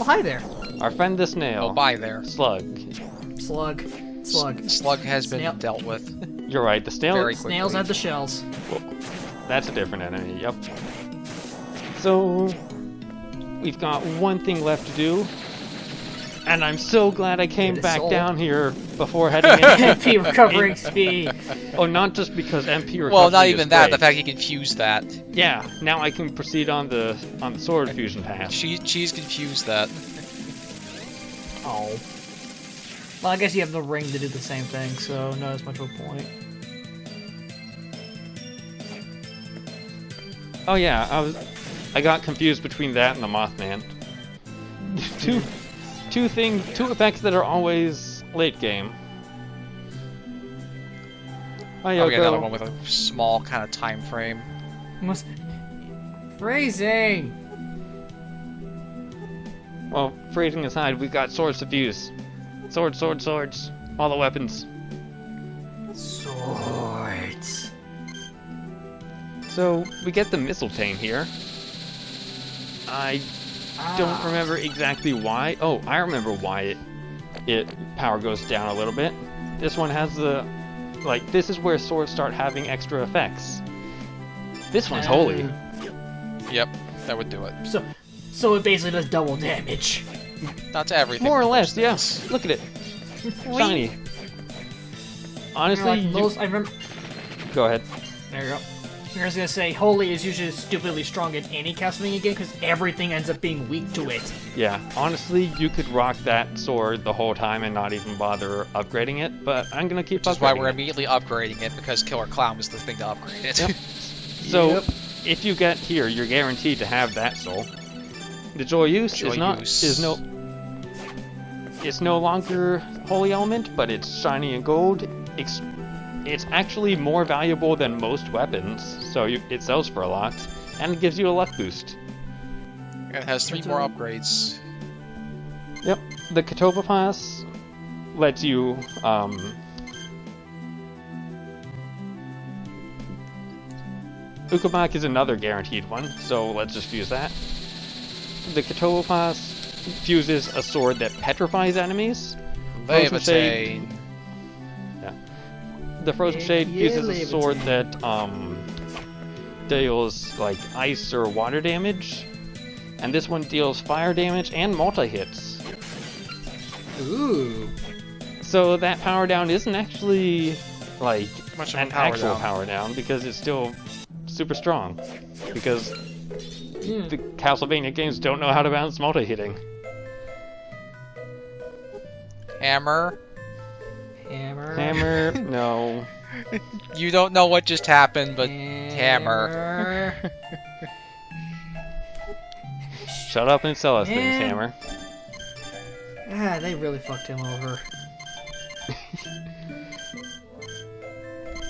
Oh, hi there. Our friend the snail. Oh, bye there. Slug. Slug. Slug has been Snail. dealt with. You're right, the snail. Very quickly. Snails have the shells. Whoa. That's a different enemy, yep. So, we've got one thing left to do. And I'm so glad I came Get a back soul. down here before heading in. MP recovering speed. Oh, not just because MP recovery Well, not is even that. great. The fact he confused that. Yeah, now I can proceed on the sword fusion path. She's confused that. Oh. Well, I guess you have the ring to do the same thing, so not as much of a point. Oh yeah, I got confused between that and the Mothman. two effects that are always late game. Oh, yeah, another one with a small kind of time frame. Phrasing! Well, phrasing aside, we've got swords to fuse. Swords, swords, swords. All the weapons. Swords. So, we get the mistletoe here. I don't remember exactly why. Oh, I remember why it power goes down a little bit. This one has the... Like, this is where swords start having extra effects. This one's holy. Yep, that would do it. So it basically does double damage. Not to everything. More or but less, most yes. things. Look at it. Shiny. Honestly, I remember. Go ahead. There you go. I was gonna say, Holy is usually stupidly strong in any Castlevania game because everything ends up being weak to it. Yeah, honestly, you could rock that sword the whole time and not even bother upgrading it, but I'm gonna keep upgrading it. That's why we're immediately upgrading it, because Killer Clown was the thing to upgrade it. Yep. So, if you get here, you're guaranteed to have that soul. The Joyeuse it's no longer holy element, but it's shiny and gold. It's actually more valuable than most weapons, so it sells for a lot, and it gives you a luck boost. It has 3 more upgrades. Yep, the Katoba Pass lets you, Ukobak is another guaranteed one, so let's just fuse that. The Katoba Pass fuses a sword that petrifies enemies. Levitate. The Frozen Shade uses a sword that deals like ice or water damage, and this one deals fire damage and multi-hits. Ooh. So that power down isn't actually like Much of a an power actual down. power down because it's still super strong. Because the Castlevania games don't know how to balance multi-hitting. Hammer. Hammer. No. You don't know what just happened, but hammer. Shut up and sell us things, Man. Hammer. Ah, they really fucked him over.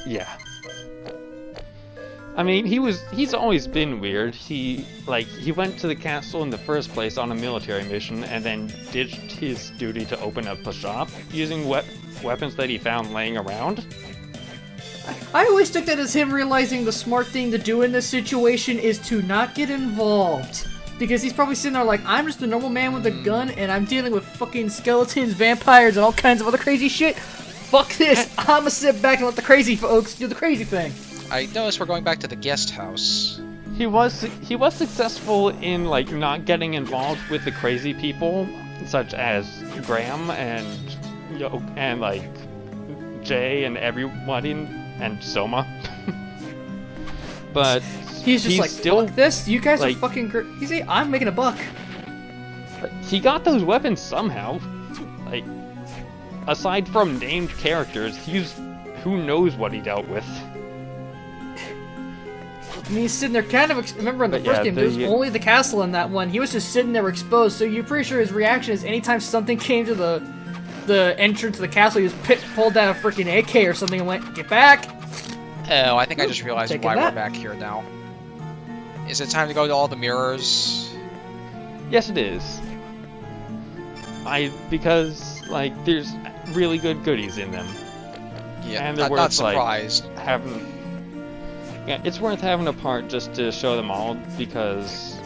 Yeah. I mean, he's always been weird. He went to the castle in the first place on a military mission and then ditched his duty to open up a shop using weapons that he found laying around. I always took that as him realizing the smart thing to do in this situation is to not get involved. Because he's probably sitting there like, I'm just a normal man with a gun and I'm dealing with fucking skeletons, vampires, and all kinds of other crazy shit. Fuck this! I'ma sit back and let the crazy folks do the crazy thing. I noticed we're going back to the guest house. He was successful in like not getting involved with the crazy people, such as Graham and like Jay and everybody and Soma. But He's just like, still, fuck this, you guys like, are fucking great. He's like, I'm making a buck. he got those weapons somehow. Like, aside from named characters, who knows what he dealt with. I mean, he's sitting there kind of, remember in the But first yeah, game, there was only the castle in that one. He was just sitting there exposed, so you're pretty sure his reaction is anytime something came to the entrance of the castle, he just pulled out a freaking AK or something and went, get back! Oh, I think I just realized Taking why that. we're back here now. Is it time to go to all the mirrors? Yes, it is. Because like there's really good goodies in them. Yeah, And they're not worth, like, surprised. Yeah, it's worth having a part just to show them all because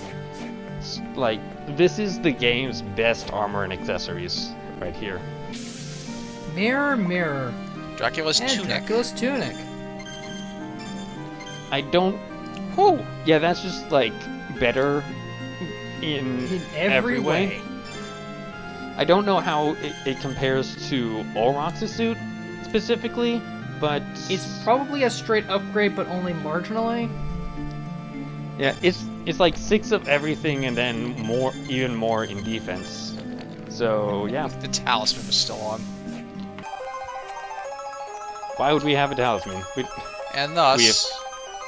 like, this is the game's best armor and accessories right here. Mirror, mirror. Dracula's And tunic. Dracula's tunic. I don't... Whew. Yeah, that's just, like, better in every way. I don't know how it compares to Olrox's suit, specifically, but... It's probably a straight upgrade, but only marginally. Yeah, it's like 6 of everything and then even more in defense. So, yeah. The talisman was still on. Why would we have a talisman? And thus... We have,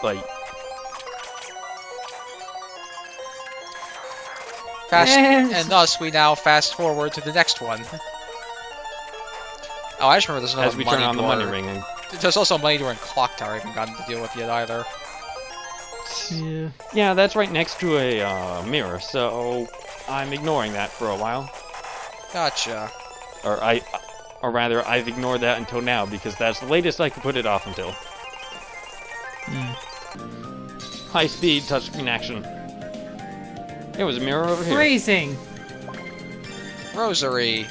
like... And thus, we now fast forward to the next one. Oh, I just remember there's another As we money turn on the door. money ring. And... There's also a money door and clock tower I haven't gotten to deal with yet either. Yeah. Yeah, that's right next to a mirror, so I'm ignoring that for a while. Gotcha. Or rather, I've ignored that until now because that's the latest I could put it off until. High-speed touchscreen action. There was a mirror over here. Phrasing. Rosary.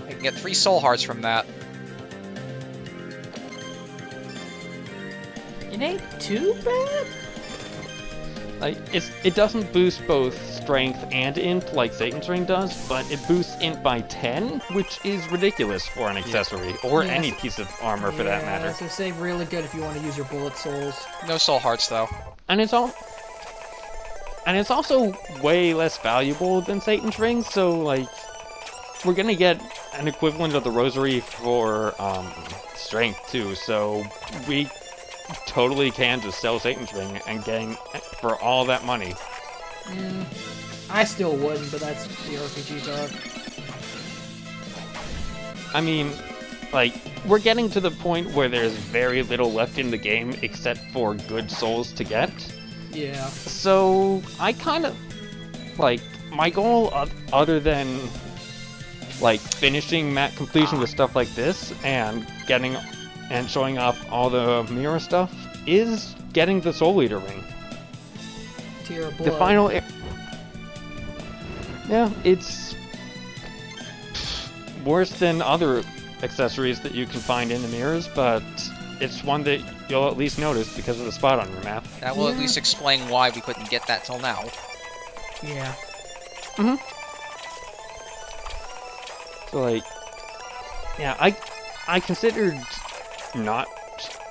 I can get 3 soul hearts from that. It ain't too bad. Like it doesn't boost both strength and int like Satan's Ring does, but it boosts int by 10, which is ridiculous for an accessory or Yes. any piece of armor for that matter. So say really good if you want to use your bullet souls. No soul hearts, though. And it's also way less valuable than Satan's Ring, so like we're gonna get an equivalent of the Rosary for strength too, so we totally can just sell Satan's Ring and gain for all that money. I still wouldn't, but that's the RPG talk. I mean, like, we're getting to the point where there's very little left in the game except for good souls to get. Yeah. So, I kind of, like, my goal other than, like, finishing map completion with stuff like this and getting and showing off all the mirror stuff is getting the Soul Eater ring. Tear of blood. The final... Yeah, it's worse than other accessories that you can find in the mirrors, but it's one that you'll at least notice because of the spot on your map. That will at least explain why we couldn't get that till now. Yeah. So, like... Yeah, I considered not...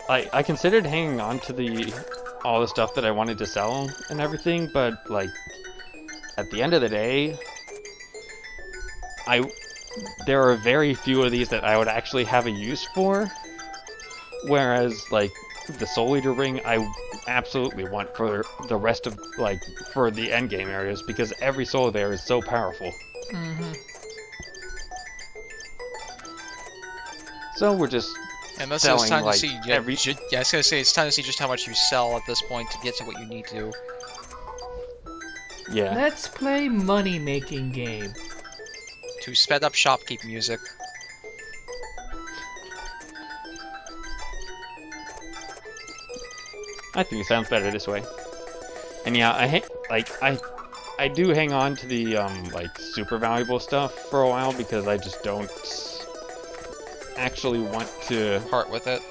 I considered hanging on to all the stuff that I wanted to sell and everything, but, like, at the end of the day, there are very few of these that I would actually have a use for, whereas, like, the Soul Eater ring I absolutely want for the rest of, like, for the endgame areas, because every soul there is so powerful. So we're just And that's selling, it's time like, to see. Yeah, I was gonna say it's time to see just how much you sell at this point to get to what you need to. yeah. Let's play money-making game. To sped up shopkeep music. I think it sounds better this way. And yeah, I do hang on to the like super valuable stuff for a while because I just don't actually want to Part with it.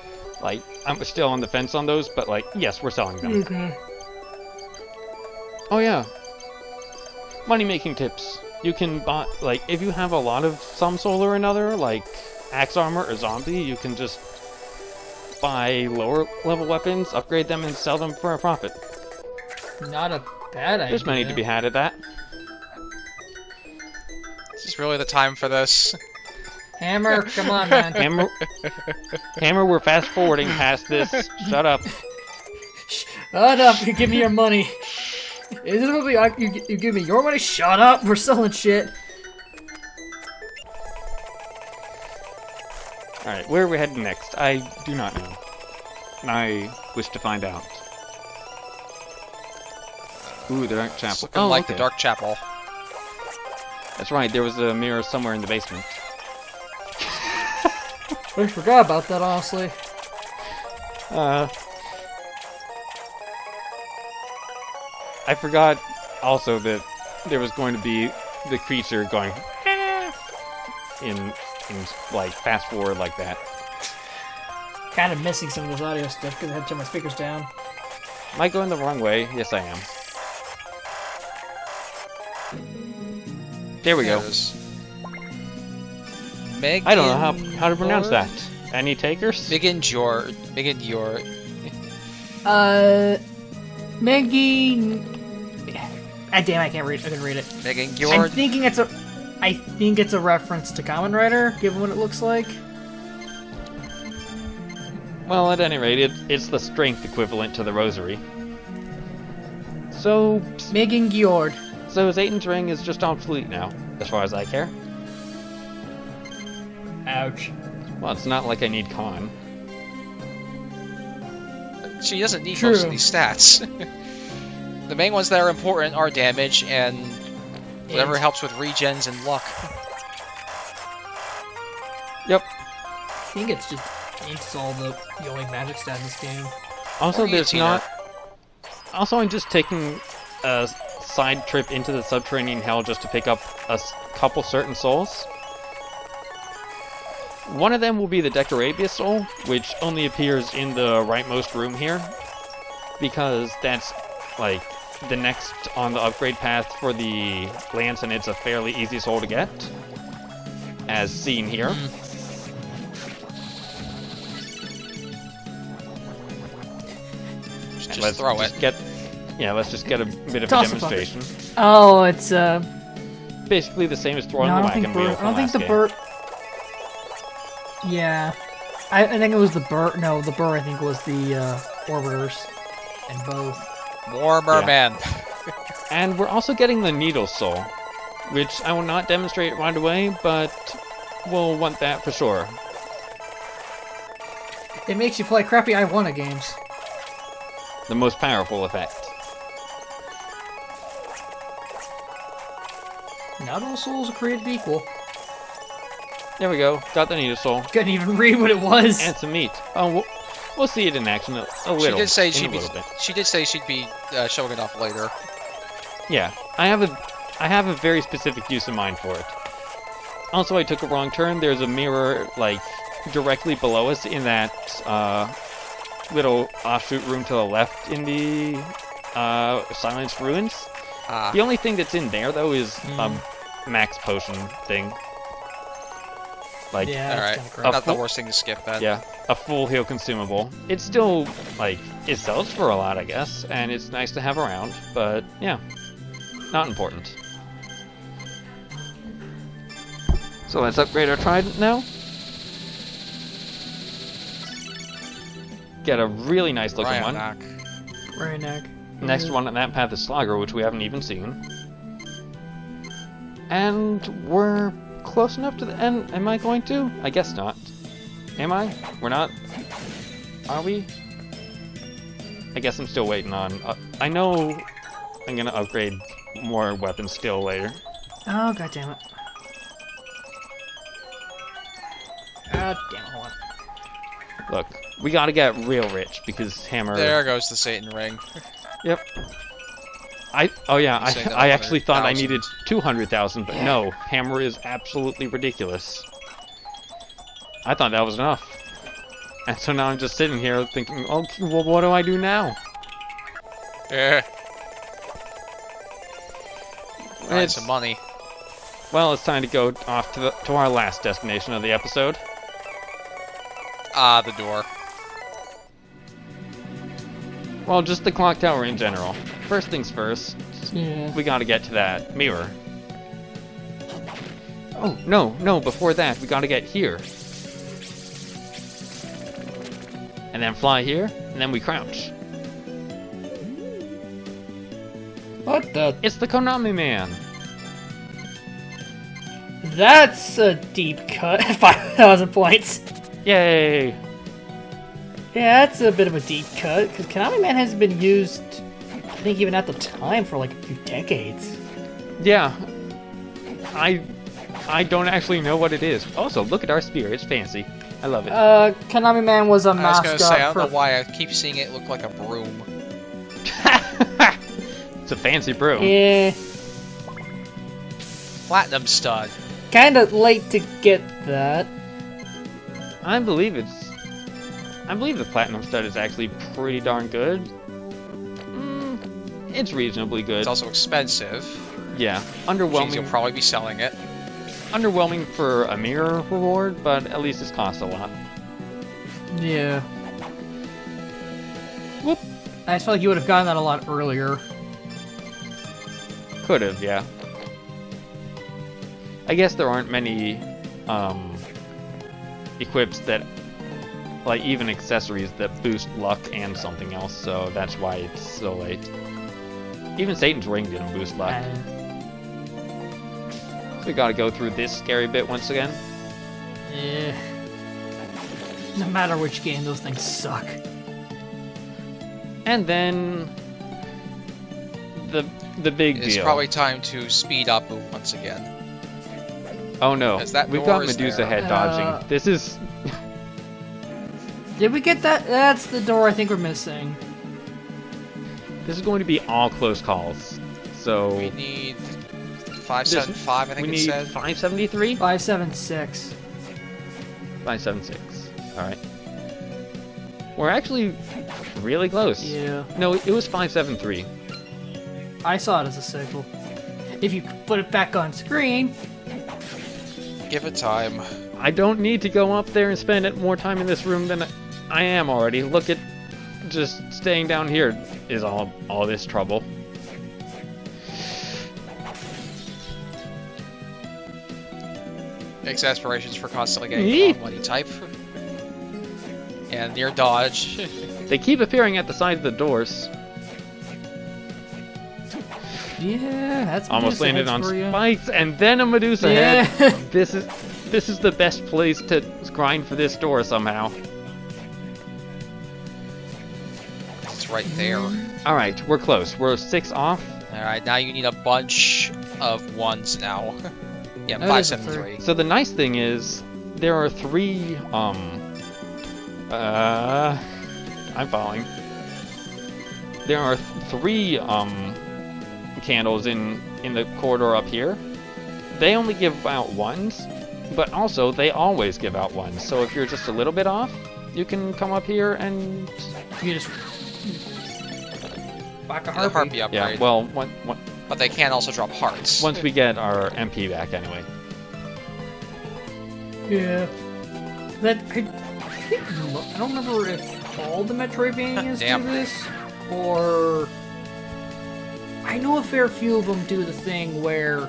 like I'm still on the fence on those, but like yes, we're selling them. Okay. Oh yeah. Money making tips. You can buy like if you have a lot of some soul or another, like axe armor or zombie, you can just buy lower level weapons, upgrade them, and sell them for a profit. Not a bad idea. There's money to be had at that. This is really the time for this. Hammer, come on, man. Hammer, we're fast forwarding past this. Shut up. Shut up, you give me your money. Is it gonna be you give me your money? Shut up, we're selling shit. Alright, where are we heading next? I do not know. And I wish to find out. Ooh, the Dark It's Chapel. looking like the okay. Dark Chapel. That's right, there was a mirror somewhere in the basement. I forgot about that, honestly. I forgot also that there was going to be the creature going in like fast forward like that. Kind of missing some of this audio stuff because I had to turn my speakers down. Am I going the wrong way? Yes, I am. There we go. I don't know how to pronounce that. Any takers? Megan Yor. Maggie. Ah, damn! I can't read. I couldn't read it. Megan I'm Yor. thinking it's a. I think it's a reference to Kamen Rider, given what it looks like. Well, at any rate, it's the strength equivalent to the rosary. So Megan Gjord. So Zayton's ring is just obsolete now, as far as I care. Ouch. Well, it's not like I need con. She doesn't need True. most of these stats. The main ones that are important are damage and whatever helps with regens and luck. Yep. I think it's just Ink's all the only magic stat in this game. Also, Or there's guillotine not. Also, I'm just taking a side trip into the subterranean hell just to pick up a couple certain souls. One of them will be the Decorabius soul, which only appears in the rightmost room here, because that's like the next on the upgrade path for the lance, and it's a fairly easy soul to get, as seen here. Just throw it. Let's just get a bit of Toss a a demonstration. Oh, it's Basically the same as throwing No, I the don't think wagon wheel Burt. I from don't think last the game. Burt. Yeah, I think it was the Burt. No, the Burt. I think was the orbiters, and both. More merman. And we're also getting the Needle Soul, which I will not demonstrate right away, but we'll want that for sure. It makes you play crappy I-1 games. The most powerful effect. Not all souls are created equal. There we go. Got the Needle Soul. Couldn't even read what it was. And some meat. Oh, we'll see it in action a little. She did say in a she'd be. little bit. She did say she'd be showing it off later. Yeah, I have a very specific use in mind for it. Also, I took a wrong turn. There's a mirror like directly below us in that little offshoot room to the left in the Silence Ruins. The only thing that's in there though is max potion thing. Like, Yeah, Alright. it's kinda Not the full- worst thing to skip then. yeah, a full heal consumable. It's still like it sells for a lot, I guess, and it's nice to have around. But yeah, not important. So let's upgrade our trident now. Get a really nice looking one. Ryanak. Next one on that path is Slogger, which we haven't even seen. And we're close enough to the end. Am I going to? I guess not. Am I? We're not? Are we? I guess I'm still waiting on... I know I'm gonna upgrade more weapons still later. Oh, god damn it. God damn it, hold on. Look, we gotta get real rich because Hammer... There goes the Satan ring. Yep. Oh yeah, You say I actually thought I 100,000. needed 200,000, but no, Hammer is absolutely ridiculous. I thought that was enough. And so now I'm just sitting here thinking, okay, well, what do I do now? Alright, It's- some money. Well, it's time to go off to our last destination of the episode. The door. Well, just the clock tower in general. First things first, Yeah. we gotta get to that mirror. Oh, no, before that, we gotta get here. And then fly here, and then we crouch. What the? It's the Konami Man! That's a deep cut. 5,000 points. Yay! Yeah, that's a bit of a deep cut, because Konami Man hasn't been used, I think, even at the time for like a few decades. Yeah. I don't actually know what it is. Also, look at our spear, it's fancy. I love it. Konami Man was a I was mascot gonna say, I don't for... know why I keep seeing it look like a broom. It's a fancy broom. Yeah, Platinum stud. kind of late to get that. I believe the platinum stud is actually pretty darn good. It's reasonably good. It's also expensive. Yeah, Which means underwhelming. you'll probably be selling it. Underwhelming for a mirror reward, but at least it's cost a lot. Yeah. Whoop. I just felt like you would have gotten that a lot earlier. Could have, yeah. I guess there aren't many equips that, like even accessories that boost luck and something else, so that's why it's so late. Even Satan's Ring didn't boost luck. So we gotta go through this scary bit once again. Yeah. No matter which game, those things suck. And then the big It's deal. probably time to speed up once again. Oh no, As that we've door got is Medusa there. head dodging. This is Did we get that? That's the door I think we're missing. going to be all close calls. So We need 575, I think we it need said. 573? 576. 576. Alright. We're actually really close. Yeah. No, it was 573. I saw it as a signal. If you put it back on screen. Give it time. I don't need to go up there and spend more time in this room than I am already. Look at just staying down here is all this trouble. Exasperations for constantly getting Yeet. the wrong one you type. And near dodge. They keep appearing at the sides of the doors. Yeah, that's Almost Medusa landed heads on for ya. spikes and then a Medusa Yeah. head. This is the best place to grind for this door somehow. It's right there. All right, we're close. We're 6 off. Alright, now you need a bunch of ones now. Yeah, That is a 573. So the nice thing is there are 3 I'm following. There are 3 candles in the corridor up here. They only give out ones, but also they always give out ones. So if you're just a little bit off, you can come up here and You just back a The harpy. harpy upgrade. yeah. Well, But they can also drop hearts. once we get our MP back, anyway. Yeah. That I don't remember if all the Metroidvanias Damn. do this, or I know a fair few of them do the thing where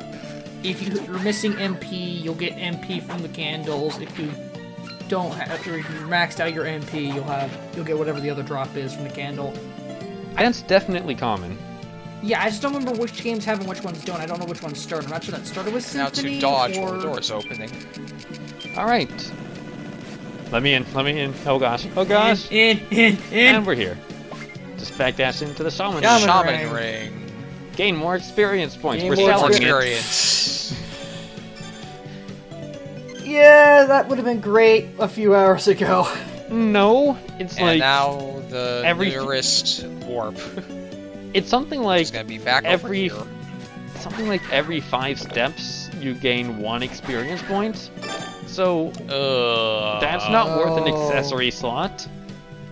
if you're missing MP, you'll get MP from the candles. If you don't have, or if you maxed out your MP, you'll get whatever the other drop is from the candle. That's definitely common. Yeah, I just don't remember which games have and which ones don't. I don't know which ones start. I'm not sure that started with Now Symphony to dodge or... when the door's opening. All right. Let me in. Let me in. Oh gosh. Oh gosh. In. And we're here. Just backdash into the shaman. Shaman Shaman ring. ring. Gain more experience points. Gain We're more selling it. Experience. Yeah, that would have been great a few hours ago. No, it's And like now the every- nearest warp. it's something like It's gonna be back every over here. something like every 5 steps you gain 1 experience point. So that's not worth an Oh. accessory slot.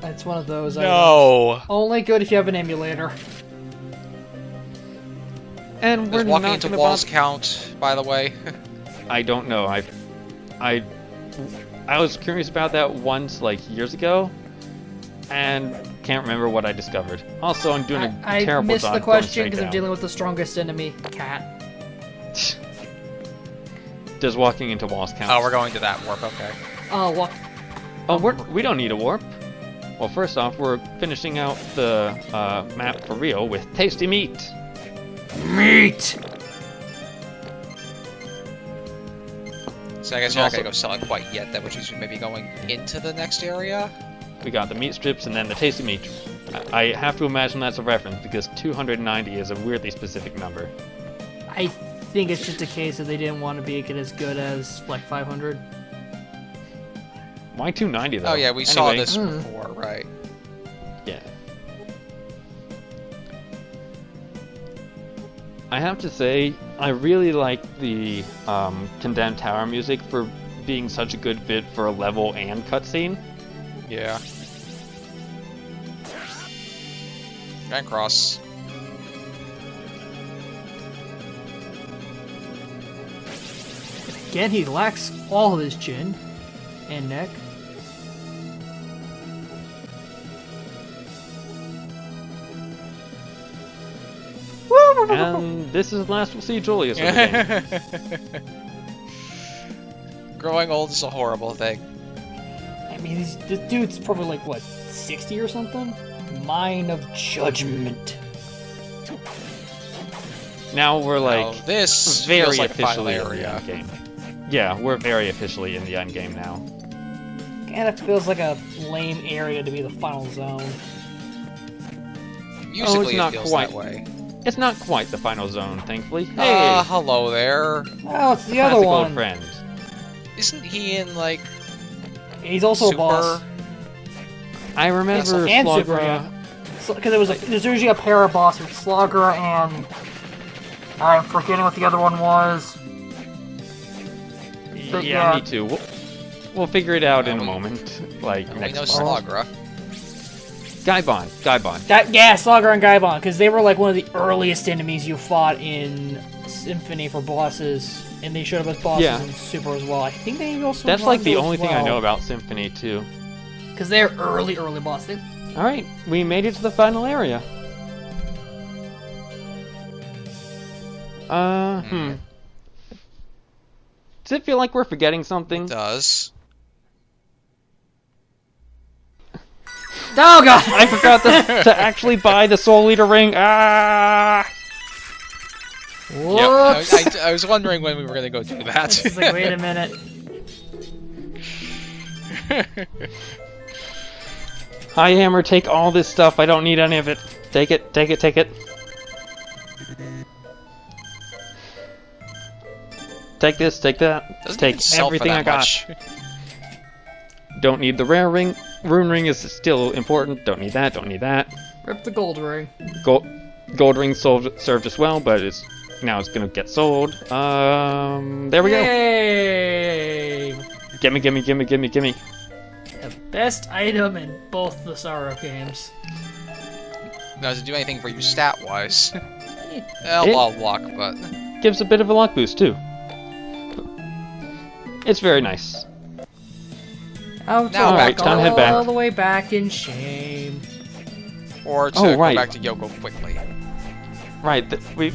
That's one of those. No. Only good if you have an emulator. And we're Does walking not into gonna walls bother- count, by the way? I don't know. I was curious about that once, like years ago, and can't remember what I discovered. Also, I'm doing a I terrible missed job the going question straight because I'm down. dealing with the strongest enemy, cat. Does walking into walls count? Oh, we're going to that warp, okay. Oh, what? Oh, we don't need a warp. Well, first off, we're finishing out the map for real with tasty meat. Meat! So I guess you're not Also- gonna go sell it quite yet, then, which is maybe going into the next area? We got the meat strips and then the tasty meat. I have to imagine that's a reference because 290 is a weirdly specific number. I think it's just a case that they didn't want to make it as good as, like, 500. Why 290 though? Oh yeah, we saw Anyway, this before, right? Yeah. I have to say, I really like the Condemned Tower music for being such a good fit for a level and cutscene. Yeah. Giant cross. Again, he lacks all of his chin and neck. And this is the last we'll see Julius of the game. Growing old is a horrible thing. I mean, this dude's probably like, what, 60 or something? Mine of Judgment. Now we're Now, like this very feels like a final officially in the area. end game. Yeah, we're very officially in the end game now. Kind of feels like a lame area to be the final zone. Musically, not it feels quite. that way. It's not quite the final zone, thankfully. Hey, Hello there. Oh, it's the other classic one. old friend. Isn't he in, like, He's also Super? a boss. I remember and Slogra. Because there's usually a pair of bosses, Slogger and I'm forgetting what the other one was. But Yeah, me too. We'll figure it out in a we- moment. Like we next know part. Slagra. Gaibon. Yeah, Slogger and Gaibon, because they were like one of the earliest enemies you fought in Symphony for bosses, and they showed up as bosses Yeah. in Super as well. I think they also. That's like the as only thing I well. know about Symphony too. Because they're early bosses. All right, we made it to the final area. Does it feel like we're forgetting something? It does. Oh god! I forgot to actually buy the Soul Eater ring. Ah! Whoops! Yep. I was wondering when we were gonna go do that. It's like, wait a minute. Hi, Hammer, take all this stuff. I don't need any of it. Take it. Take it. Take this, take that. Doesn't Take even sell for everything that I got. much. Don't need the rare ring. Rune ring is still important. Don't need that. Rip the gold ring. Gold ring served as well, but now it's gonna get sold. There we go. Yay! Gimme. The best item in both the Sorrow games. Does it do anything for you stat-wise? It- A lot of luck, but... Gives a bit of a luck boost too. It's very nice. Oh, Now Alright, back time to head back. all the way back in shame. Or to Oh, right. go back to Yoko quickly. Right, we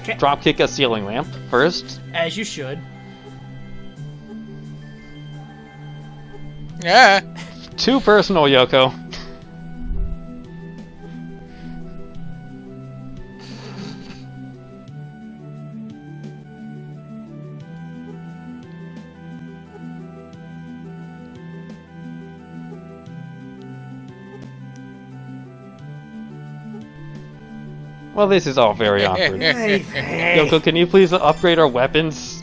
Okay. drop kick a ceiling lamp first. As you should. Yeah. Too personal, Yoko. Well, this is all very awkward. Hey, Yoko, can you please upgrade our weapons?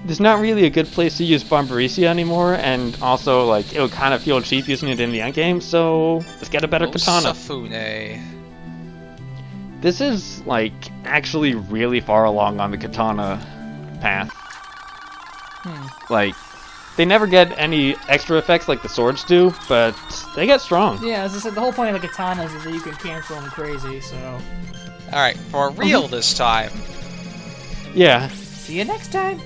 There's not really a good place to use Bombarisia anymore, and also, like, it would kind of feel cheap using it in the endgame, so let's get a better katana. Safune. This is, like, actually really far along on the katana path. Like, they never get any extra effects like the swords do, but they get strong. Yeah, as I said, the whole point of the katanas is that you can cancel them crazy, so... Alright, for real this time. Yeah. See you next time!